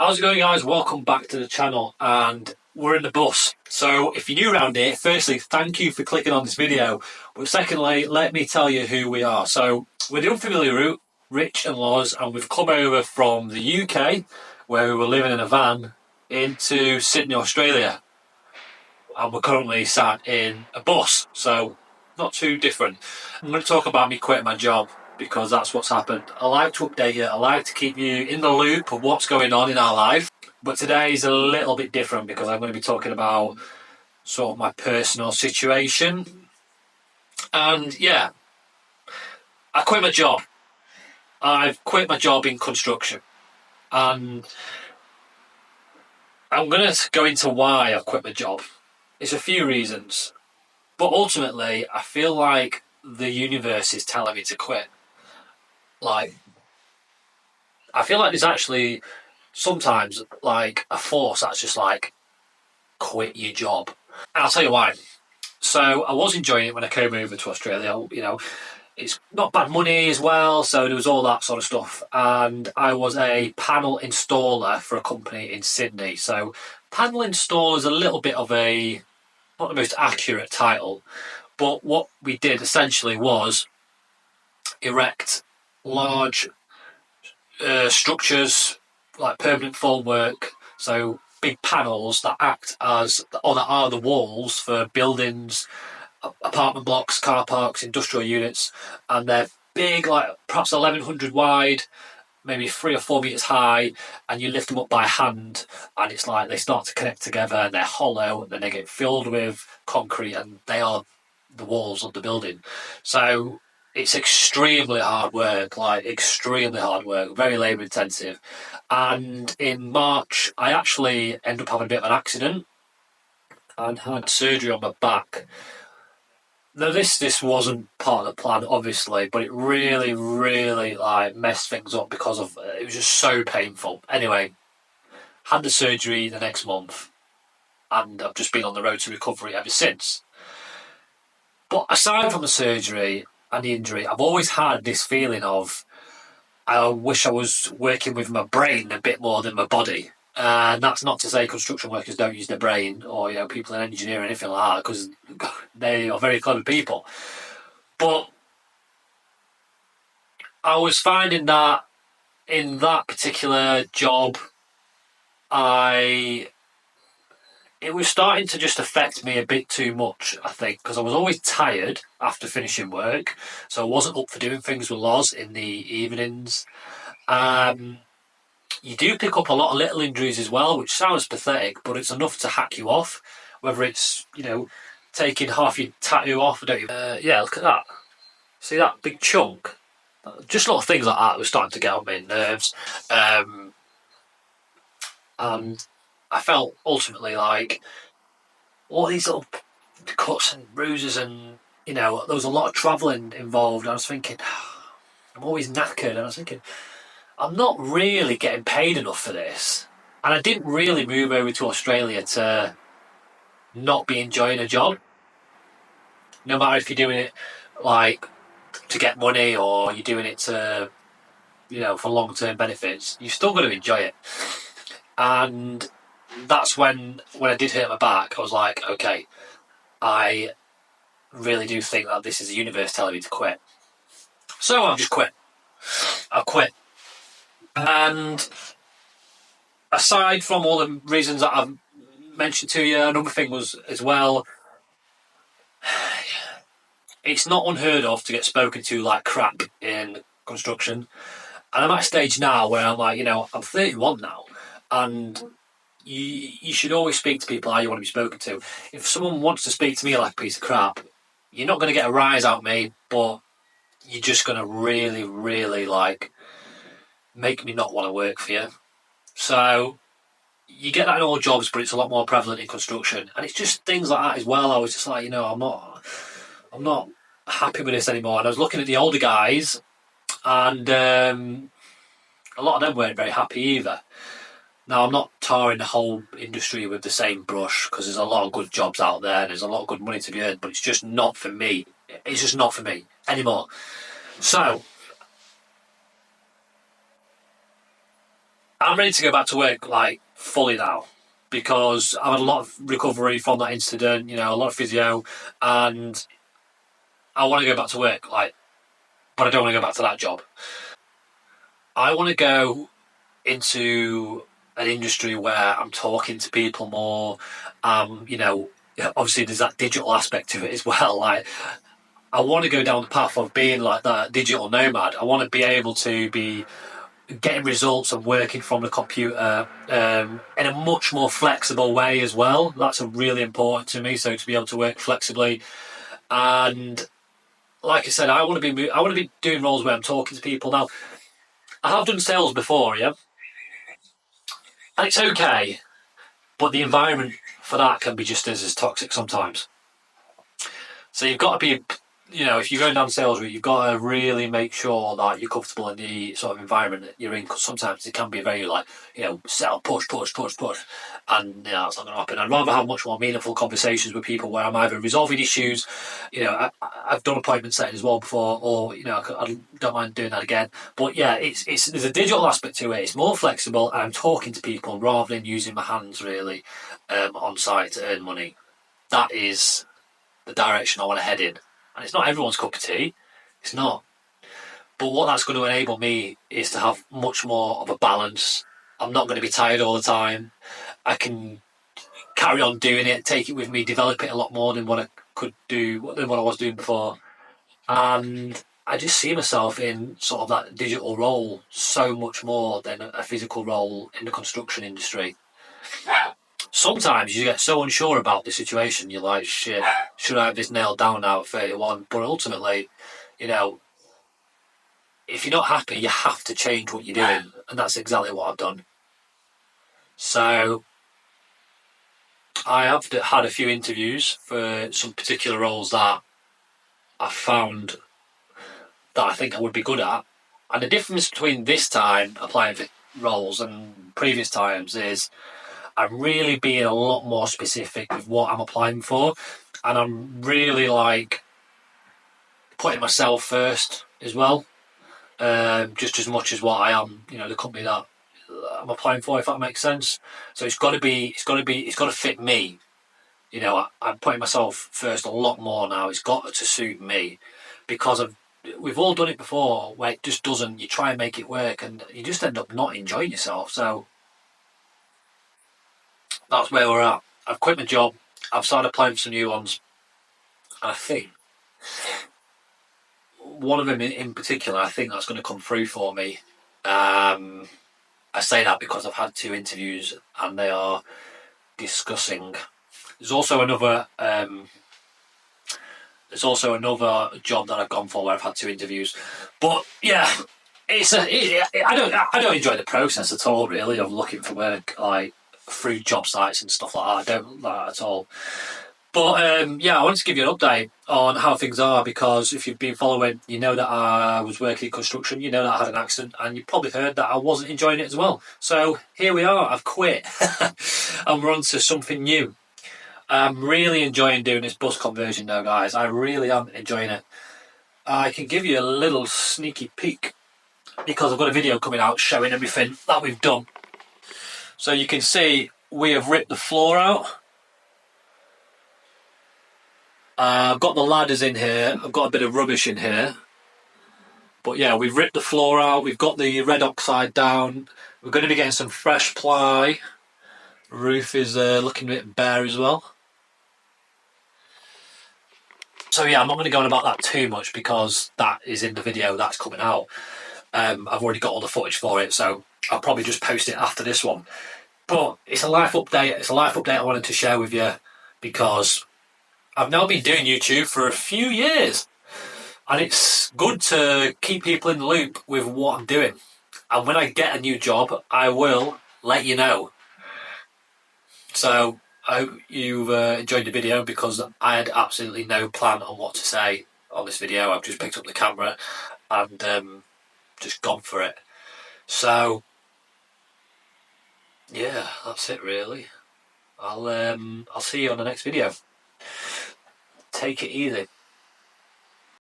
How's it going, guys? Welcome back to the channel, and we're in the bus. So if you're new around here, firstly, thank you for clicking on this video, but secondly, let me tell you who we are. So we're the unfamiliar route, Rich and Loz, and we've come over from the UK, where we were living in a van, into Sydney, Australia, and we're currently sat in a bus, so not too different. I'm going to talk about me quitting my job, because that's what's happened. I like to update you, I like to keep you in the loop of what's going on in our life, but today is a little bit different because I'm going to be talking about sort of my personal situation. And yeah, I quit my job. I've quit my job in construction, and I'm going to go into why I quit my job. It's a few reasons, but ultimately I feel like the universe is telling me to quit. Like, I feel like there's actually sometimes like a force that's just like, quit your job. And I'll tell you why. So I was enjoying it when I came over to Australia. You know, it's not bad money as well, so there was all that sort of stuff. And I was a panel installer for a company in Sydney. So panel installer is a little bit of a, not the most accurate title, but what we did essentially was erect large structures, like permanent formwork, so big panels that act as, or that are the walls for buildings, apartment blocks, car parks, industrial units, and they're big, like perhaps 1100 wide, maybe 3 or 4 meters high, and you lift them up by hand, and it's like they start to connect together, and they're hollow, and then they get filled with concrete, and they are the walls of the building. So it's extremely hard work, like extremely hard work, very labour intensive. And in March, I actually ended up having a bit of an accident and had surgery on my back. Now this wasn't part of the plan, obviously, but it really, really like messed things up because of it was just so painful. Anyway, had the surgery the next month, and I've just been on the road to recovery ever since. But aside from the surgery and the injury, I've always had this feeling of, I wish I was working with my brain a bit more than my body. And that's not to say construction workers don't use their brain, or people in engineering or anything like that, because they are very clever people. But I was finding that in that particular job, it was starting to just affect me a bit too much, I think, because I was always tired after finishing work, so I wasn't up for doing things with Loz in the evenings. You do pick up a lot of little injuries as well, which sounds pathetic, but it's enough to hack you off. Whether it's, taking half your tattoo off, yeah, look at that. See that big chunk? Just little things like that were starting to get on my nerves. And I felt ultimately like all these little cuts and bruises, and, there was a lot of travelling involved. I was thinking, I'm always knackered, and I was thinking, I'm not really getting paid enough for this. And I didn't really move over to Australia to not be enjoying a job. No matter if you're doing it like to get money, or you're doing it to, for long-term benefits, you've still got to enjoy it. And that's when I did hurt my back, I was like, okay, I really do think that this is the universe telling me to quit. So I've just quit. I quit. And aside from all the reasons that I've mentioned to you, another thing was as well, it's not unheard of to get spoken to like crap in construction. And I'm at a stage now where I'm like, I'm 31 now, and you should always speak to people how you want to be spoken to. If someone wants to speak to me like a piece of crap, you're not going to get a rise out of me, but you're just going to really, really make me not want to work for you. So you get that in all jobs, but it's a lot more prevalent in construction, and it's just things like that as well. I was just like, I'm not happy with this anymore. And I was looking at the older guys, and a lot of them weren't very happy either. Now, I'm not tarring the whole industry with the same brush, because there's a lot of good jobs out there, and there's a lot of good money to be earned, but it's just not for me. It's just not for me anymore. So I'm ready to go back to work like fully now because I've had a lot of recovery from that incident. You know, a lot of physio, and I want to go back to work. Like, but I don't want to go back to that job. I want to go into an industry where I'm talking to people more. You know, obviously there's that digital aspect to it as well. Like, I want to go down the path of being like that digital nomad. I want to be able to be getting results and working from the computer in a much more flexible way as well. That's a really important to me. So to be able to work flexibly, and like I said, I want to be doing roles where I'm talking to people. Now, I have done sales before, yeah, and it's okay, but the environment for that can be just as toxic sometimes. So you've got to be, you know, if you're going down the sales route, you've got to really make sure that you're comfortable in the sort of environment that you're in. Because sometimes it can be very like, you know, sell, push, push, push, push, and you know, it's not going to happen. I'd rather have much more meaningful conversations with people where I'm either resolving issues, you know, I've done appointment setting as well before, or you know, I don't mind doing that again. But yeah, it's there's a digital aspect to it. It's more flexible, and I'm talking to people rather than using my hands really on site to earn money. That is the direction I want to head in. And it's not everyone's cup of tea. It's not. But what that's going to enable me is to have much more of a balance. I'm not going to be tired all the time. I can carry on doing it, take it with me, develop it a lot more than what I could do, than what I was doing before. And I just see myself in sort of that digital role so much more than a physical role in the construction industry. Sometimes you get so unsure about the situation, you're like, shit, should I have this nailed down now at 31? But ultimately, you know, if you're not happy, you have to change what you're doing. And that's exactly what I've done. So I have had a few interviews for some particular roles that I found that I think I would be good at. And the difference between this time applying for roles and previous times is I'm really being a lot more specific with what I'm applying for. And I'm really like putting myself first as well, just as much as what I am, you know, the company that I'm applying for, if that makes sense. So it's got to fit me. You know, I'm putting myself first a lot more now. It's got to suit me because we've all done it before where it just doesn't. You try and make it work, and you just end up not enjoying yourself. So that's where we're at. I've quit my job. I've started applying for some new ones, and I think one of them in particular, I think that's going to come through for me. Um, I say that because I've had two interviews and they are discussing. There's also another. There's also another job that I've gone for where I've had two interviews, but yeah, I don't enjoy the process at all. Really, of looking for work like through job sites and stuff like that. I don't like that at all. But yeah, I wanted to give you an update on how things are because if you've been following, you know that I was working in construction, you know that I had an accident, and you probably heard that I wasn't enjoying it as well. So here we are, I've quit, and we're on to something new. I'm really enjoying doing this bus conversion though, guys. I really am enjoying it. I can give you a little sneaky peek because I've got a video coming out showing everything that we've done. So you can see we have ripped the floor out. I've got the ladders in here. I've got a bit of rubbish in here. But yeah, we've ripped the floor out. We've got the red oxide down. We're going to be getting some fresh ply. Roof is looking a bit bare as well. So yeah, I'm not going to go on about that too much because that is in the video that's coming out. I've already got all the footage for it, so I'll probably just post it after this one. But it's a life update. It's a life update I wanted to share with you because I've now been doing YouTube for a few years. And it's good to keep people in the loop with what I'm doing. And when I get a new job, I will let you know. So I hope you've enjoyed the video because I had absolutely no plan on what to say on this video. I've just picked up the camera and just gone for it. So yeah, that's it really. I'll see you on the next video. Take it easy.